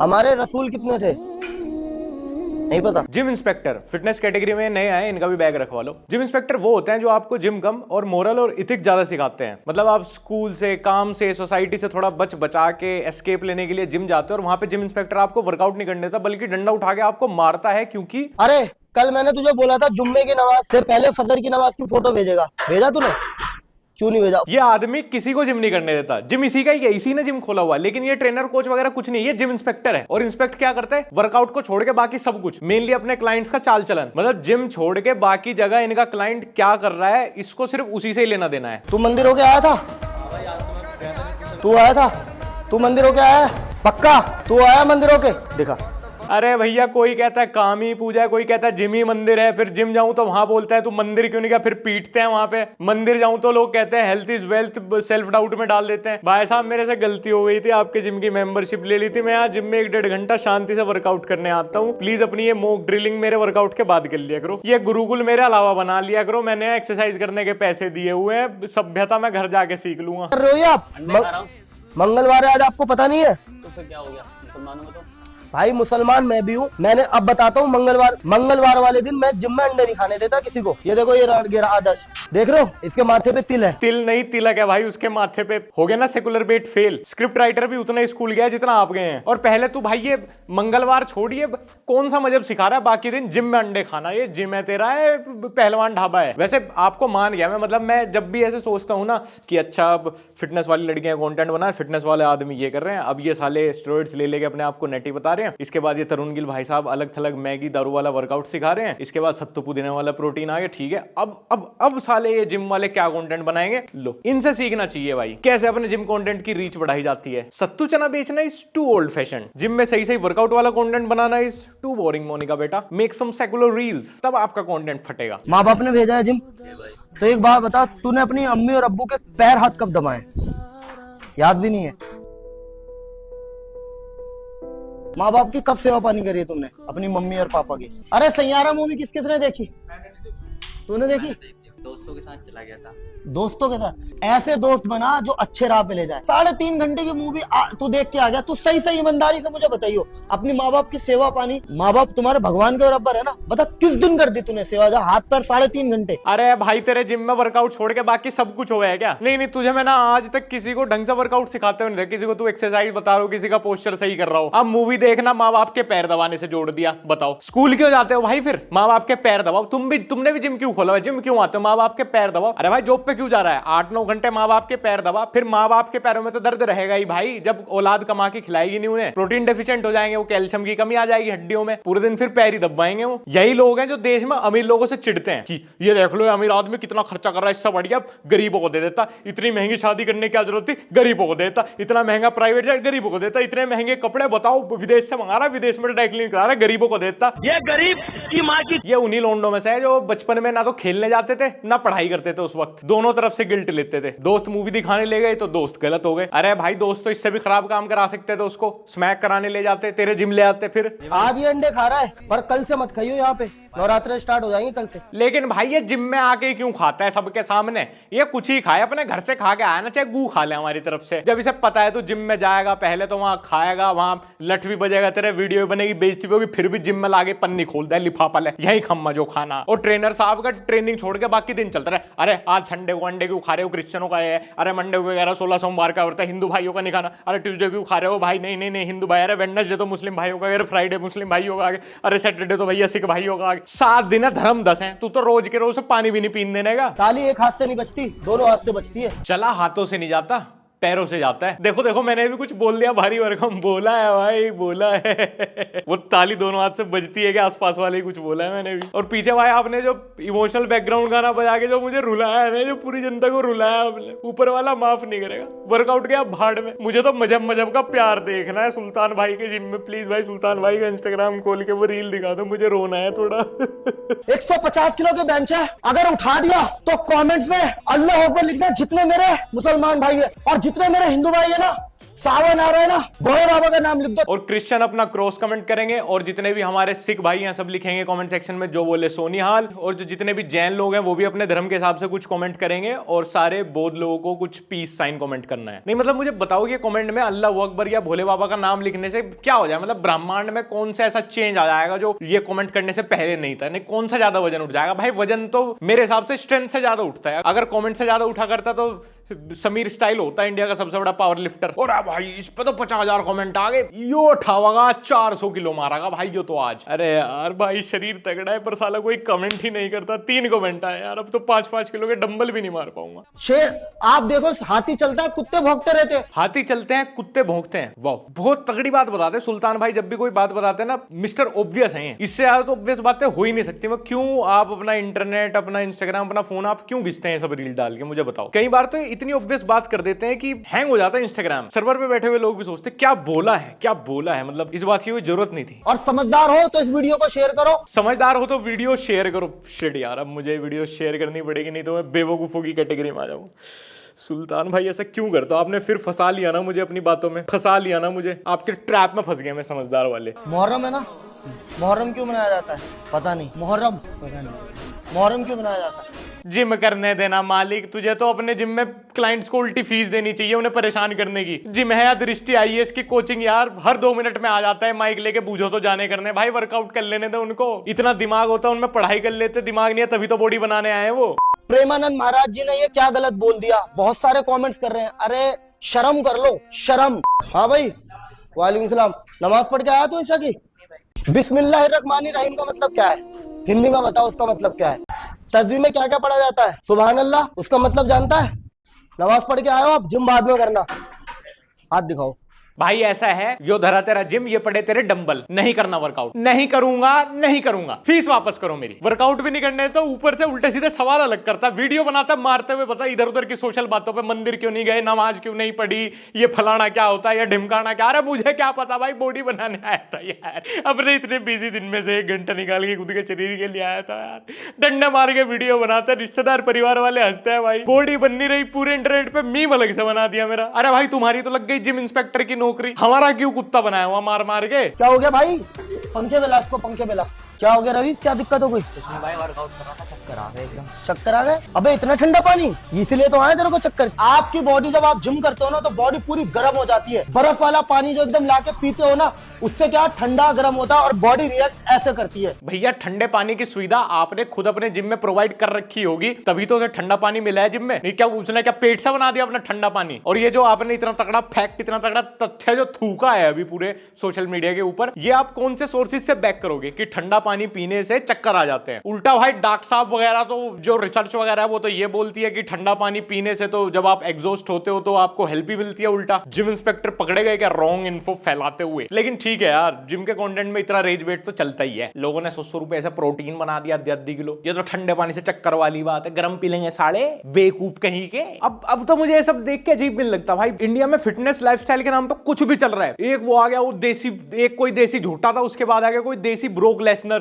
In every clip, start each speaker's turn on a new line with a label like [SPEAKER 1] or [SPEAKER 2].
[SPEAKER 1] हमारे रसूल कितने थे नहीं पता।
[SPEAKER 2] जिम इंस्पेक्टर फिटनेस कैटेगरी में नए आए, इनका भी बैग रखवा लो। जिम इंस्पेक्टर वो होते हैं जो आपको जिम कम और मोरल और इथिक्स ज्यादा सिखाते हैं। मतलब आप स्कूल से, काम से, सोसाइटी से थोड़ा बचा के एस्केप लेने के लिए जिम जाते हो और वहां पे जिम इंस्पेक्टर आपको वर्कआउट नहीं करने देता, बल्कि डंडा उठा के आपको मारता है। क्योंकि
[SPEAKER 1] अरे कल मैंने तुझे बोला था जुम्मे की नमाज से पहले फजर की नमाज की फोटो भेजेगा, भेजा तूने? क्यों नहीं भेजा?
[SPEAKER 2] ये आदमी किसी को जिम नहीं करने देता। जिम इसी का ही है, इसी ने जिम खोला हुआ है। लेकिन ये ट्रेनर कोच वगैरह कुछ नहीं, ये जिम इंस्पेक्टर है। और इंस्पेक्ट क्या करता है? वर्कआउट को छोड़ के बाकी सब कुछ, मेनली अपने क्लाइंट्स का चाल चलन। मतलब जिम छोड़ के बाकी जगह इनका क्लाइंट क्या कर रहा है, इसको सिर्फ उसी से ही लेना देना है।
[SPEAKER 1] तू मंदिर होके आया था? तू आया था? तू मंदिर होके आया है? पक्का तू आया मंदिर होके? दिखा।
[SPEAKER 2] अरे भैया, कोई कहता है काम ही पूजा है, कोई कहता है जिम ही मंदिर है। फिर जिम जाऊं तो वहां बोलता है तू मंदिर क्यों नहीं गया, फिर पीटते हैं वहां पे। मंदिर जाऊं तो लोग कहते हैं health is wealth, self doubt में डाल देते हैं। भाई साहब, मेरे से गलती हो गई थी, आपके जिम की मेंबरशिप ले ली थी। मैं यहाँ जिम में 1-1.5 घंटा शांति से वर्कआउट करने आता हूँ। प्लीज अपनी ये मॉक ड्रिलिंग मेरे वर्कआउट के बाद कर लिया करो। ये गुरुकुल मेरे अलावा बना लिया करो। मैंने एक्सरसाइज करने के पैसे दिए हुए हैं, सभ्यता मैं घर जाके सीख लूंगा।
[SPEAKER 1] कर रहे हो आप? मंगलवार है आज, आपको पता नहीं है?
[SPEAKER 3] तो फिर क्या हो गया मुसलमानों में? तो
[SPEAKER 1] भाई मुसलमान मैं भी हूँ। मैंने अब बताता हूँ, मंगलवार वाले दिन मैं जिम में अंडे नहीं खाने देता किसी को। ये देखो, ये गिरा आदर्श, देख रहे हो? इसके माथे पे तिल है।
[SPEAKER 2] तिल नहीं तिलक है भाई उसके माथे पे। हो गया ना सेकुलर बेट फेल। स्क्रिप्ट राइटर भी उतना ही स्कूल गया जितना आप गए हैं। और पहले तू भाई ये मंगलवार छोड़िए, कौन सा मजहब सिखा रहा है बाकी दिन जिम में अंडे खाना? ये जिम है तेरा, है पहलवान ढाबा है? वैसे आपको मान गया मैं। मतलब मैं जब भी ऐसे सोचता हूँ ना कि अच्छा अब फिटनेस वाली लड़कियां कंटेंट बना, फिटनेस वाले आदमी ये कर रहे हैं, अब ये साले स्टेरॉइड्स ले लेके अपने आप को नेटी बता रहे हैं। इसके बाद ये तरुण गिल भाई साहब अलग थलग मैगी दारू वाला वर्कआउट सिखा रहे हैं। इसके बाद सत्तू पुदीना वाला प्रोटीन आ गया। ठीक है, अब साले ये जिम वाले क्या कंटेंट बनाएंगे? लो, इनसे सीखना चाहिए भाई, कैसे अपने जिम कंटेंट की रीच बढ़ाई जाती है। सत्तू चना बेचना is too old fashion. Gym में सही सही वर्कआउट वाला कंटेंट बनाना इज टू बोरिंग। मोनिका बेटा, मेक सम सेकुलर रील्स, तब आपका कंटेंट फटेगा।
[SPEAKER 1] माँ बाप ने भेजा है जिम, तो एक बात बता, तूने अपनी अम्मी और अब्बू के पैर हाथ कब दबाए? याद भी नहीं है? माँ बाप की कब सेवा पानी करी है तुमने अपनी मम्मी और पापा की? अरे सैयारा मूवी किसने देखी? तूने देखी?
[SPEAKER 3] दोस्तों के साथ चला गया था।
[SPEAKER 1] दोस्तों के साथ? ऐसे दोस्त बना जो अच्छे राह पे ले जाए। 3.5 घंटे की मूवी तू देख के आ गया। तू सही सही ईमानदारी से मुझे बताइयो, अपनी माँ बाप की सेवा पानी, माँ बाप तुम्हारे भगवान के बराबर है ना? बता किस दिन कर दी तूने सेवा जहाँ हाथ पैर 3.5 घंटे?
[SPEAKER 2] अरे भाई, तेरे जिम में वर्कआउट छोड़ के बाकी सब कुछ हो गया है क्या? नहीं, तुझे मैं ना आज तक किसी को ढंग से वर्कआउट सिखाते हुए नहीं देखा। किसी को तू एक्सरसाइज बता रहा हो, किसी का पोस्चर सही कर रहा हो। अब मूवी देखना माँ बाप के पैर दबाने से जोड़ दिया। बताओ स्कूल क्यों जाते हो भाई? फिर माँ बाप के पैर दबाओ। तुमने भी जिम क्यों खोला है? जिम क्यों आते हो? माँ बाप के पैर दबाओ। अरे भाई, जॉब पे क्यों जा रहा है? 8-9 घंटे माँ बाप के पैर दबा। फिर माँ बाप के पैरों में तो दर्द रहेगा ही भाई, जब औलाद कमा के खिलाएगी नहीं उन्हें। प्रोटीन डेफिशिएंट हो जाएंगे वो, कैल्शियम की कमी आ जाएगी हड्डियों में, पूरे दिन फिर पैर ही दबाएंगे वो। यही लोग हैं जो देश में अमीर लोगों से चिढ़ते हैं कि ये देख लो अमीर आदमी कितना खर्चा कर रहा है, इससे बढ़िया गरीबों को दे देता। इतनी महंगी शादी करने की क्या जरूरत थी? गरीबों को देता। इतना महंगा प्राइवेट जेट, गरीबों को देता। इतने महंगे कपड़े बताओ विदेश से मंगा रहा, विदेश में ड्राई क्लीन करा रहा, गरीबों को देता। ये गरीब की माँ की। ये उन्हीं लोंडों में से है जो बचपन में ना तो खेलने जाते थे ना पढ़ाई करते थे। उस वक्त दोनों तरफ से गिल्ट लेते थे। दोस्त मूवी दिखाने ले गए तो दोस्त गलत हो गए। अरे भाई, दोस्त तो इससे भी खराब काम करा सकते थे, उसको स्मैक कराने ले जाते, तेरे जिम ले आते। फिर
[SPEAKER 1] आज ये अंडे खा रहा है, पर कल से मत खाइयो। यहाँ पे नवरात्र स्टार्ट हो जाएंगे कल से।
[SPEAKER 2] लेकिन भाई, ये जिम में आके क्यों खाता है सबके सामने? ये कुछ ही खाए, अपने घर से खा के आया ना, चाहे गू खा ले हमारी तरफ से। जब इसे पता है तो जिम में जाएगा, पहले तो वहां खाएगा, वहां लठ भी बजेगा, तेरे वीडियो भी बनेगी, बेइज्जती भी होगी, फिर भी जिम में लाके पन्नी खोलता है, लिफाफा ले, यही खम्मा जो खाना। और ट्रेनर साहब का ट्रेनिंग छोड़ के बाकी दिन चलता रहे। अरे आज संडे को अंडे क्यों खा रहे हो? क्रिश्चियनों का है। अरे मंडे को 11-16 सोमवार का व्रत है, हिंदू भाइयों का नहीं खाना। अरे ट्यूसडे क्यों खा रहे हो भाई? नहीं हिंदू भाई। अरे वेडनेसडे तो मुस्लिम भाइयों का, अरे फ्राइडे मुस्लिम भाइयों का, अरे सैटरडे तो भैया सिख भाइयों का। 7 दिन है, धर्म 10 है। तू तो रोज के रोज से पानी भी नहीं पीने देने का।
[SPEAKER 1] ताली एक हाथ से नहीं बचती, दोनों हाथ से बचती है।
[SPEAKER 2] चला हाथों से नहीं जाता, पैरों से जाता है। देखो मैंने भी कुछ बोल दिया भारी भरकम, बोला है भाई, बोला है। वो ताली दोनों हाथ से बजती है कि आसपास वाले ही कुछ बोला है मैंने भी। और पीछे भाई आपने जो इमोशनल बैकग्राउंड गाना बजा के जो मुझे रुलाया है, जो पूरी जनता को रुलाया आपने, ऊपर वाला माफ नहीं करेगा। वर्कआउट गया भाड़ में। मुझे तो मजहब का प्यार देखना है सुल्तान भाई के जिम में। प्लीज भाई, सुल्तान भाई का इंस्टाग्राम खोल के वो रील दिखा दो, मुझे रोना है थोड़ा।
[SPEAKER 1] 150 किलो के बेंच है, अगर उठा दिया तो कमेंट्स में अल्लाह अकबर लिखना, जितने मेरे मुसलमान भाई है और जितने मेरे हिंदू भाई है ना, सावन आ रहा है ना, भोले बाबा का नाम लिख दो।
[SPEAKER 2] और क्रिश्चियन अपना क्रॉस कमेंट करेंगे, और जितने भी हमारे सिख भाई हैं सब लिखेंगे कमेंट सेक्शन में जो बोले सोनिहाल, और जो जितने भी जैन लोग हैं वो भी अपने धर्म के हिसाब से कुछ कमेंट करेंगे, और सारे बौद्ध लोगों को कुछ पीस साइन कमेंट करना है। नहीं मतलब मुझे बताओ कि कमेंट में अल्लाह अकबर या भोले बाबा का नाम लिखने से क्या हो जाए, मतलब ब्रह्मांड में कौन सा ऐसा चेंज आ जाएगा जो ये कमेंट करने से पहले नहीं था। नहीं कौन सा ज्यादा वजन उठ जाएगा भाई? वजन तो मेरे हिसाब से स्ट्रेंथ से ज्यादा उठता है। अगर कमेंट से ज्यादा उठा करता तो समीर स्टाइल होता है इंडिया का सबसे बड़ा पावर लिफ्टर। और भाई इस पे तो 50,000 कमेंट आ गए, यो उठावागा 400 किलो मारागा भाई यो तो आज। अरे यार भाई शरीर तगड़ा है पर साला कोई कमेंट ही नहीं करता। 3 कमेंट आए यार, अब तो 5-5 किलो के डंबल भी नहीं मार पाऊंगा।
[SPEAKER 1] शेर आप देखो, हाथी चलता है कुत्ते भौंकते रहते हैं।
[SPEAKER 2] हाथी चलते हैं कुत्ते भौंकते हैं, वाह बहुत तगड़ी बात बताते हैं सुल्तान भाई। जब भी कोई बात बताते हैं ना मिस्टर ऑब्वियस है, इससे ज्यादा तो ऑब्वियस बातें हो ही नहीं सकती। मैं क्यों आप अपना इंटरनेट, अपना इंस्टाग्राम, अपना फोन आप क्यों घिसते हैं सब रील डाल के? मुझे बताओ। कई बार तो इतनी ऑब्वियस बात कर देते हैं कि हैंग हो जाता है इंस्टाग्राम। सर्वर पे बैठे हुए लोग भी सोचते क्या बोला है, क्या बोला है, मतलब इस बात की कोई जरूरत नहीं थी।
[SPEAKER 1] और समझदार हो तो इस वीडियो को शेयर करो।
[SPEAKER 2] समझदार हो तो वीडियो शेयर करो। शिट यार अब मुझे वीडियो शेयर करनी पड़ेगी, नहीं तो मैं बेवकूफों की कैटेगरी में आ जाऊं। सुल्तान भाई ऐसा क्यों करते हो? आपने फिर फंसा लिया ना मुझे, अपनी बातों में फंसा लिया ना मुझे, आपके ट्रैप में फंस गया मैं समझदार वाले।
[SPEAKER 1] मुहर्रम है ना, मुहर्रम क्यों मनाया जाता है पता नहीं, मुहर्रम पता नहीं, मुहर्रम क्यों मनाया जाता है?
[SPEAKER 2] जिम करने देना मालिक, तुझे तो अपने जिम में क्लाइंट्स को उल्टी फीस देनी चाहिए उन्हें परेशान करने की। जिम है या दृष्टि IAS की कोचिंग यार, हर 2 मिनट में आ जाता है माइक लेके, बूझो तो जाने करने। भाई वर्कआउट कर लेने दो उनको, इतना दिमाग होता है उनमें, पढ़ाई कर लेते, दिमाग नहीं है तभी तो बॉडी बनाने आए वो।
[SPEAKER 1] प्रेमानंद महाराज जी ने ये क्या गलत बोल दिया? बहुत सारे कमेंट्स कर रहे हैं, अरे शर्म कर लो, शर्म। हाँ भाई वालेकुम सलाम, नमाज पढ़ के आया तो ऐसा की? बिस्मिल्लाहिर्रहमानिर्रहीम का मतलब क्या है? हिंदी में बताओ उसका मतलब क्या है? तस्बीह में क्या क्या पढ़ा जाता है? सुभान अल्लाह, उसका मतलब जानता है? नमाज पढ़ के आए हो आप, जिम बाद में करना। हाथ दिखाओ।
[SPEAKER 2] भाई ऐसा है, यो धरा तेरा जिम, ये पड़े तेरे डंबल, नहीं करना वर्कआउट, नहीं करूंगा, नहीं करूंगा, फीस वापस करो मेरी। वर्कआउट भी नहीं करने तो ऊपर से उल्टे सीधे सवाल अलग करता, वीडियो बनाता मारते हुए, पता इधर उधर की सोशल बातों पे, मंदिर क्यों नहीं गए, नमाज क्यों नहीं पढ़ी, ये फलाना क्या होता है, ये ढिमकाना क्या। अरे मुझे क्या पता भाई, बॉडी बनाने आया था यार, अपने इतने बिजी दिन में से 1 घंटा निकाल के खुद के शरीर के लिए आया था यार। डंडा मार के वीडियो बनाते, रिश्तेदार परिवार वाले हंसते हैं भाई, बॉडी बन नहीं रही, पूरे इंटरनेट पे मीम अलग से बना दिया मेरा। अरे भाई तुम्हारी तो लग गई जिम इंस्पेक्टर की नौकरी, हमारा क्यों कुत्ता बनाया हुआ मार मार के?
[SPEAKER 1] क्या हो गया भाई? पंखे बेला इसको, पंखे बेला। क्या हो गया रवीश, क्या दिक्कत हो गई?
[SPEAKER 3] भाई वर्कआउट कर रहा था, चक्कर आ गए एकदम।
[SPEAKER 1] चक्कर आ गए? अबे इतना ठंडा पानी, इसलिए तो आए तेरे को चक्कर। आपकी बॉडी जब आप जिम करते हो ना तो बॉडी पूरी गर्म हो जाती है। बर्फ वाला पानी जो एकदम लाके पीते हो ना, उससे क्या ठंडा गर्म होता है और बॉडी रिएक्ट ऐसे करती है।
[SPEAKER 2] भैया ठंडे पानी की सुविधा आपने खुद अपने जिम में प्रोवाइड कर रखी होगी, तभी तो उसे ठंडा पानी मिला है जिम में। नहीं क्या उसने क्या पेट से बना दिया अपना ठंडा पानी? और ये जो आपने इतना तगड़ा फैक्ट, इतना तगड़ा तथ्य जो थूका है अभी पूरे सोशल मीडिया के ऊपर, ये आप कौन से सोर्सेज से बैक करोगे कि ठंडा पानी पीने से चक्कर आ जाते हैं? उल्टा भाई डॉक्टर साहब वगैरह तो जो रिसर्च वगैरह है वो तो ये बोलती है कि ठंडा पानी पीने से तो जब आप एग्जॉस्ट होते हो तो आपको हेल्प ही मिलती है। उल्टा जिम इंस्पेक्टर पकड़े गए क्या रॉन्ग इन्फो फैलाते हुए? लेकिन ठीक है यार, जिम के कंटेंट में इतना रेज वेट तो चलता ही है। लोगों ने 100 रुपए ऐसा प्रोटीन बना दिया 10 किलो। ये तो ठंडे पानी से चक्कर वाली बात है, गर्म पी लेंगे साले बेवकूफ कहीं के। अब तो मुझे ये सब देख के अजीब भी नहीं लगता भाई। इंडिया में फिटनेस लाइफस्टाइल के नाम पर कुछ भी चल रहा है। एक वो आ गया वो देसी, एक कोई देसी झूठा था, उसके बाद आ गया कोई देसी ब्रोक लेसनर।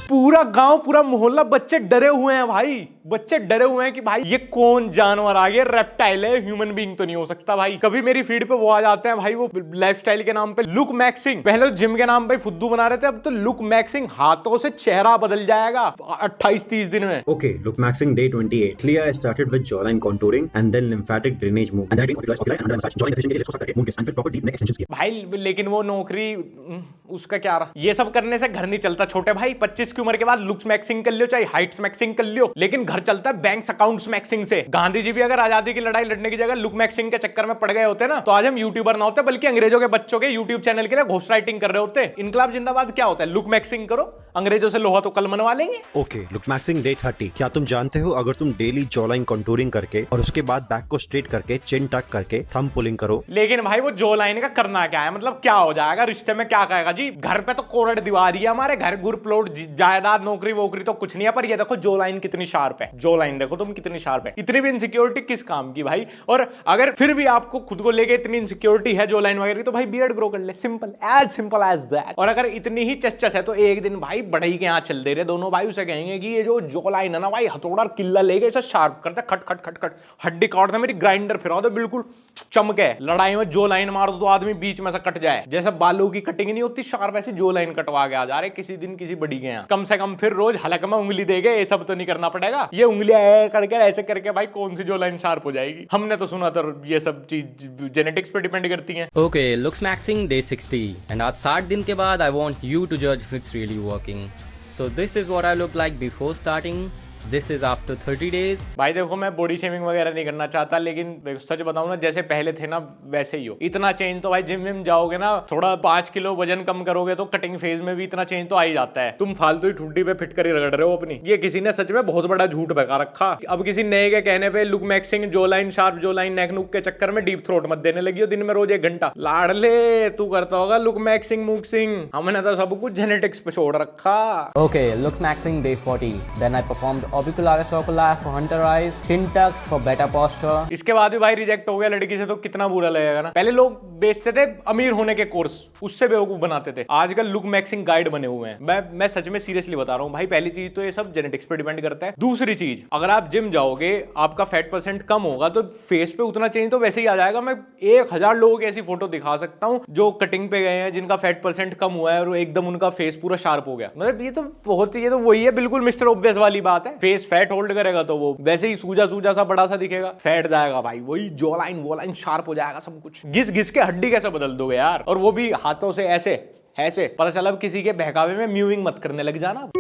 [SPEAKER 2] पूरा गांव, पूरा मोहल्ला, बच्चे डरे हुए हैं भाई, बच्चे डरे हुए हैं कि भाई ये कौन जानवर आ गया, रेप्टाइल है, ह्यूमन बीइंग तो नहीं हो सकता भाई। कभी मेरी फीड पे वो आ जाते हैं भाई, वो लाइफस्टाइल के नाम पे लुक मैक्सिंग, पहले तो जिम के नाम पे फुद्दू बना रहे थे, अब तो लुक मैक्सिंग, हाथों से चेहरा बदल जाएगा 28-30 दिन में।
[SPEAKER 4] Okay, look maxing day 28. Clear I started with jawline contouring and then lymphatic drainage move. And that being popularized oculi and under massage joint efficient के लिए सोच करके mood and फिर proper deep neck extensions किया।
[SPEAKER 2] भाई लेकिन वो नौकरी उसका क्या रहा? ये सब करने से घर नहीं चलता छोटे भाई। 25 की उम्र के बाद लुक्स मैक्सिंग कर लियो, चाहे हाइट्स मैक्सिंग कर लियो, लेकिन घर चलता है बैंक अकाउंट्स मैक्सिंग से। गांधी जी भी अगर आजादी की लड़ाई लड़ने की जगह लुक मैक्सिंग के चक्कर में पड़ गए होते ना, तो आज हम यूट्यूबर ना होते, बल्कि अंग्रेजों के बच्चों के यूट्यूब चैनल के लिए घोस्ट राइटिंग कर रहे होते। इनकलाब जिंदाबाद क्या होता है? लुक मैक्सिंग करो, अंग्रेजों से लोहा तो कल मनवा लेंगे।
[SPEAKER 4] Okay, look maxing day 30. क्या तुम जानते हो अगर तुम डेली जॉलाइन कॉन्टूरिंग करके और उसके बाद बैक को स्ट्रेट करके चिन टक करके थंब पुलिंग करो?
[SPEAKER 2] लेकिन भाई वो जो लाइन का करना क्या है, मतलब क्या हो जाएगा? रिश्ते में क्या कहेगा जी घर पे तो कोरड दीवार ही है, हमारे घर गुर प्लॉट जायदाद नौकरी वोकरी तो कुछ नहीं है, पर ये देखो जो लाइन कितनी शार्प है, जो लाइन देखो तुम कितनी शार्प है। इतनी भी इनसिक्योरिटी किस काम की भाई? और अगर फिर भी आपको खुद को लेके इतनी इनसिक्योरिटी है जो लाइन वगैरह, तो भाई बियर्ड ग्रो कर ले, सिंपल एज दैट। और अगर इतनी ही चस है तो एक दिन भाई बड़े ही के यहाँ चल दे रहे दोनों भाई, उसे कहेंगे कि ये जो लाइन है ना भाई, हथौड़ा किल्ला लेके इसे शार्प करते, खट खट खट खट हड्डी काट दे, मेरी ग्राइंडर फिरा दो, बिल्कुल चमके। लड़ाई में जो लाइन मार दो तो आदमी बीच में से कट जाए, जैसे बालों की कटिंग नहीं होती शार्प, ऐसी जो लाइन कटवा के आ जा रहे किसी दिन किसी बड़ी के यहाँ। कम से कम फिर रोज हलक में उंगली देगे, ये सब तो नहीं करना पड़ेगा। ये उंगलियां करके ऐसे करके भाई कौन सी जो लाइन शार्प हो जाएगी? हमने तो सुना था ये सब चीज जेनेटिक्स पे डिपेंड करती है।
[SPEAKER 5] Okay, looks maxing day 60 and आज 60 दिन के बाद I want you to judge if it's really working. So this is what I look like before starting. This is after 30 days.
[SPEAKER 2] भाई देखो मैं बॉडी शेमिंग वगैरह नहीं करना चाहता, लेकिन सच बताऊं ना, जैसे पहले थे ना वैसे ही हो। इतना चेंज तो भाई जिम विम जाओगे ना, थोड़ा 5 किलो वजन कम करोगे तो कटिंग फेज में भी इतना चेंज तो आ ही जाता है। तुम फालतू ही ठुड्डी पे फिट कर ही रगड़ रहे हो अपनी। ये किसी ने सच में बहुत बड़ा झूठ बका रखा। अब किसी नए के कहने पे लुक मैक्सिंग, जो लाइन शार्प, जो लाइन नेक नुक के चक्कर में डीप थ्रोट मत देने लगी हो दिन में रोज 1 घंटा। लाडले तू करता होगा लुक मैक्सिंग मुक्सिंग, हमने तो सब कुछ जेनेटिक्स पे छोड़ रखा।
[SPEAKER 5] Okay, looks maxing day 40. Then I performed orbicular circular for hunter eyes, chin tucks for better posture.
[SPEAKER 2] इसके बाद भी भाई रिजेक्ट हो गया लड़की से, तो कितना बुरा लगेगा ना। पहले लोग बेचते थे अमीर होने के कोर्स, उससे बेवकूफ बनाते थे। आजकल लुक मैक्सिंग गाइड बने हुए हैं। मैं सच में सीरियसली बता रहा हूँ भाई। पहली चीज तो ये सब जेनेटिक्स पे डिपेंड करता है। दूसरी चीज, अगर आप जिम जाओगे, आपका फैट परसेंट कम होगा तो फेस पे उतना चेंज तो वैसे ही आ जाएगा। मैं 1000 लोगों की ऐसी फोटो दिखा सकता हूँ जो कटिंग पे गए हैं, जिनका फैट परसेंट कम हुआ है और एकदम उनका फेस पूरा शार्प हो गया। मतलब ये तो वही है, बिल्कुल मिस्टर ऑब्वियस वाली बात है। फेस फैट होल्ड करेगा तो वो वैसे ही सूजा सा बड़ा सा दिखेगा। फैट जाएगा भाई, वही जॉ लाइन वो लाइन शार्प हो जाएगा सब कुछ। घिस के हड्डी कैसे बदल दोगे यार? और वो भी हाथों से ऐसे पता चला अब किसी के बहकावे में म्यूइंग मत करने लग जाना।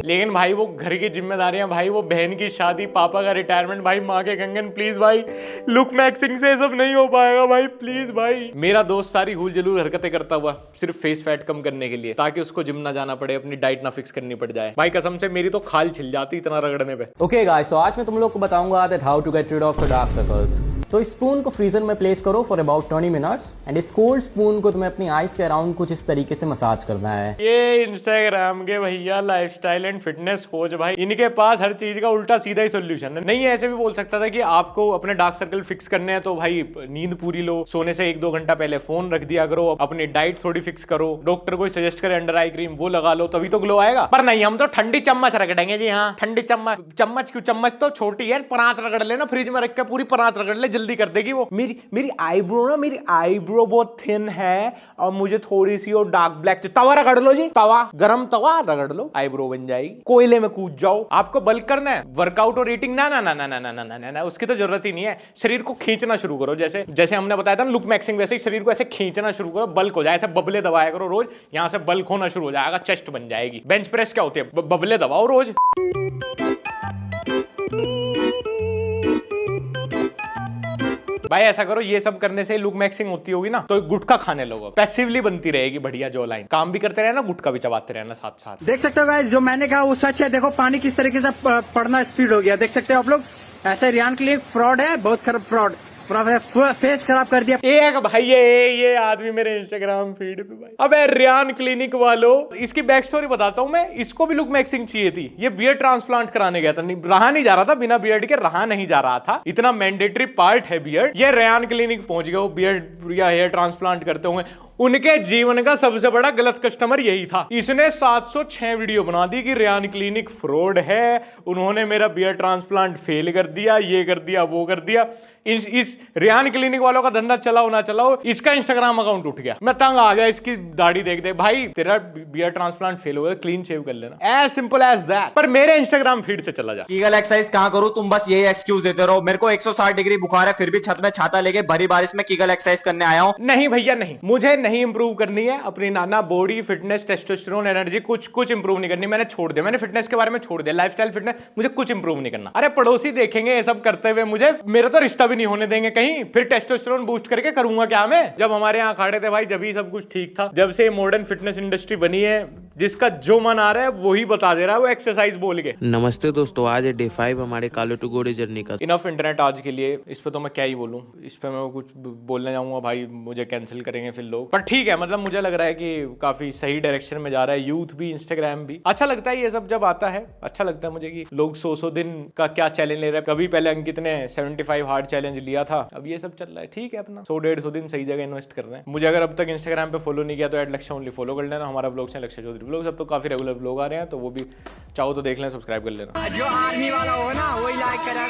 [SPEAKER 2] लेकिन भाई वो घर की जिम्मेदारियां, भाई वो बहन की शादी, पापा का रिटायरमेंट, भाई माँ के कंगन, प्लीज भाई लुक मैक्सिंग से सब नहीं हो पाएगा भाई, प्लीज भाई। मेरा दोस्त सारी हुल जलूल हरकतें करता हुआ सिर्फ फेस फैट कम करने के लिए, ताकि उसको जिम ना जाना पड़े, अपनी डाइट ना फिक्स करनी पड़ जाए। भाई कसम से मेरी तो खाल छिल जाती इतना रगड़ने पे।
[SPEAKER 5] Okay guys, so आज मैं तुम लोग को बताऊंगा that how to get rid of the dark circles. तो इस स्पून को फ्रीजर में प्लेस करो फॉर अबाउट 20 मिनट्स एंड इस कोल्ड स्पून को तुम्हें अपनी आईज के अराउंड कुछ इस तरीके से मसाज करना है।
[SPEAKER 2] ये इंस्टाग्राम के भैया लाइफस्टाइल एंड फिटनेस कोच भाई, इनके पास हर चीज का उल्टा सीधा ही सोल्यूशन है। नहीं ऐसे भी बोल सकता था कि आपको अपने डार्क सर्कल फिक्स करने हैं तो भाई नींद पूरी लो, सोने से 1-2 घंटा पहले फोन रख दिया करो, अपनी डाइट थोड़ी फिक्स करो, डॉक्टर को सजेस्ट करे अंडर आई क्रीम वो लगा लो, तभी तो ग्लो आएगा। पर नहीं, हम तो ठंडी चम्मच रगड़ेंगे जी। हाँ ठंडी चम्मच क्यों? चम्मच तो छोटी है, परात रगड़ लेना, फ्रिज में रख के पूरी परात रगड़ ले, जल्दी कर देगी वो। मेरी आईब्रो बहुत थिन है और मुझे थोड़ी सी और डार्क ब्लैक, तवा रगड़ लो जी, तवा गरम तवा रगड़ लो, आईब्रो बन जाएगी। कोयले में कूद जाओ। आपको बल्क करना है, वर्कआउट और ईटिंग ना ना ना ना ना ना ना ना ना, उसकी तो जरूरत ही नहीं है। शरीर को खींचना शुरू करो, जैसे हमने बताया था लुक मैक्सिंग, वैसे ही शरीर को ऐसे खींचना शुरू करो, बल्क हो जाए, ऐसे बबले दबाया करो रोज, यहां से बल्क होना शुरू हो जाएगा, चेस्ट बन जाएगी। बेंच प्रेस क्या होती है? बबले दबाओ रोज। भाई ऐसा करो, ये सब करने से लुक मैक्सिंग होती होगी ना, तो गुटखा खाने लोगो, पैसिवली बनती रहेगी बढ़िया जो लाइन। काम भी करते रहना, गुटखा भी चबाते रहना साथ साथ।
[SPEAKER 6] देख सकते हो गाइस, जो मैंने कहा वो सच है। देखो पानी किस तरीके से पड़ना स्पीड हो गया, देख सकते हो आप लोग। ऐसे रियान क्लिनिक फ्रॉड है, बहुत खराब फ्रॉड, फेस खराब कर दिया।
[SPEAKER 2] एक भाई ये आदमी मेरे इंस्टाग्राम फीड पे भाई, अबे रियान क्लिनिक वालों, इसकी बैक स्टोरी बताता हूँ मैं। इसको भी लुक मैक्सिंग चाहिए थी, ये बियर्ड ट्रांसप्लांट कराने गया था, रहा नहीं जा रहा था, बिना बियर्ड के रहा नहीं जा रहा था, इतना मैंडेटरी पार्ट है बियर्ड। ये रियान क्लिनिक पहुंच गया, बियर्ड या हेयर ट्रांसप्लांट करते हुए। उनके जीवन का सबसे बड़ा गलत कस्टमर यही था। इसने 706 वीडियो बना दी कि रियान क्लिनिक फ्रॉड है, उन्होंने मेरा बियर्ड ट्रांसप्लांट फेल कर दिया, ये कर दिया, वो कर दिया। इस रियान क्लिनिक वालों का धंधा चलाओ ना चलाओ, इसका इंस्टाग्राम अकाउंट उठ गया। मैं तंग आ गया इसकी दाढ़ी देख देख। भाई तेरा बियर्ड ट्रांसप्लांट फेल हो गया, क्लीन शेव कर लेना, एज सिंपल एज दैट। पर मेरे इंस्टाग्राम फीड से चला जा।
[SPEAKER 7] कीगल एक्सरसाइज कहां करूं? तुम बस यही एक्सक्यूज देते रहो। मेरे को 160 डिग्री बुखार है, फिर भी छत में छाता लेके भरी बारिश में कीगल एक्सरसाइज करने आया हूं।
[SPEAKER 2] नहीं भैया नहीं, मुझे नहीं इंप्रूव करनी है अपनी नाना बॉडी, फिटनेस, टेस्टोस्टेरोन, एनर्जी, कुछ इंप्रूव नहीं करनी। मैंने छोड़ दिया, मैंने फिटनेस के बारे में छोड़ दिया, लाइफस्टाइल फिटनेस, मुझे कुछ इंप्रूव नहीं करना। अरे पड़ोसी देखेंगे ये सब करते हुए, मुझे मेरा तो रिश्ता भी नहीं होने देंगे कहीं, फिर टेस्टोस्टेरोन बूस्ट करके करूंगा क्या मैं? जब हमारे यहाँ अखाड़े थे भाई, जब ही सब कुछ ठीक था। जब से मॉडर्न फिटनेस इंडस्ट्री बनी है, जिसका जो मन आ रहा है वही बता दे रहा है वो एक्सरसाइज बोल के।
[SPEAKER 8] नमस्ते दोस्तों, आज है डे 5 हमारे कालो टू गोरी जर्नी का।
[SPEAKER 2] इनफ इंटरनेट आज के लिए, इस पे तो मैं क्या ही बोलूं, इस पे मैं कुछ बोलने जाऊंगा भाई मुझे कैंसिल करेंगे फिर लोग। पर ठीक है, मतलब मुझे लग रहा है कि काफी सही डायरेक्शन में जा रहा है। यूथ भी, इंस्टाग्राम भी अच्छा लगता है ये सब जब आता है। अच्छा लगता है मुझे कि लोग 100 दिन का क्या चैलेंज ले रहे हैं। कभी पहले अंकित ने 75 हार्ड चैलेंज लिया था, अब ये सब चल रहा है। ठीक है, अपना 100-150 दिन सही जगह इन्वेस्ट कर रहे हैं। मुझे अगर अब तक इंस्टाग्राम पे फॉलो नहीं किया तो @लक्ष्य ओनली फॉलो कर लेना। हमारा ब्लॉग चैनल लक्ष्य चौधरी ब्लॉग, सब तो काफी रेगुलर ब्लॉग आ रहे हैं, तो वो भी चाहो तो देख लें, सब्सक्राइब कर लेना।
[SPEAKER 6] जो आर्मी वाला होगा ना वही लाइक करेगा।